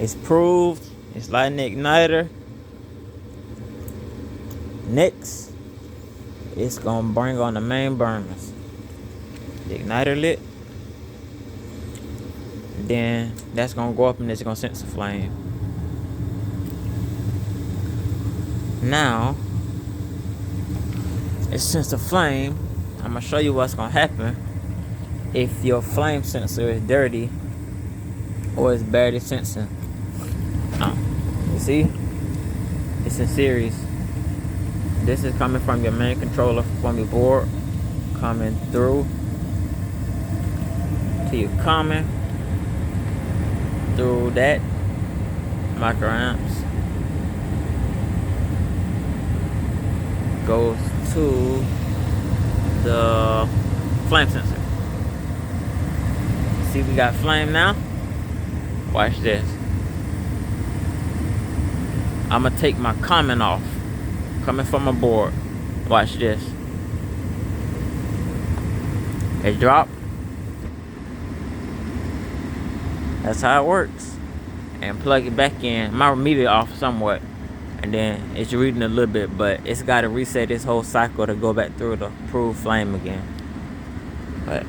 It's proved. It's lighting the igniter. Next, it's gonna bring on the main burners. The igniter lit. Then that's gonna go up and it's gonna sense the flame. Now it sensed the flame. I'm gonna show you what's gonna happen if your flame sensor is dirty or it's barely sensing. You see, it's in series. This is coming from your main controller from your board, coming through to your common, through that microamps, goes to the flame sensor. See, we got flame now. Watch this. I'm gonna take my common off, coming from my board. Watch this. It dropped. That's how it works. And plug it back in. My meter off somewhat, and then it's reading a little bit, but it's got to reset this whole cycle to go back through the approved flame again. But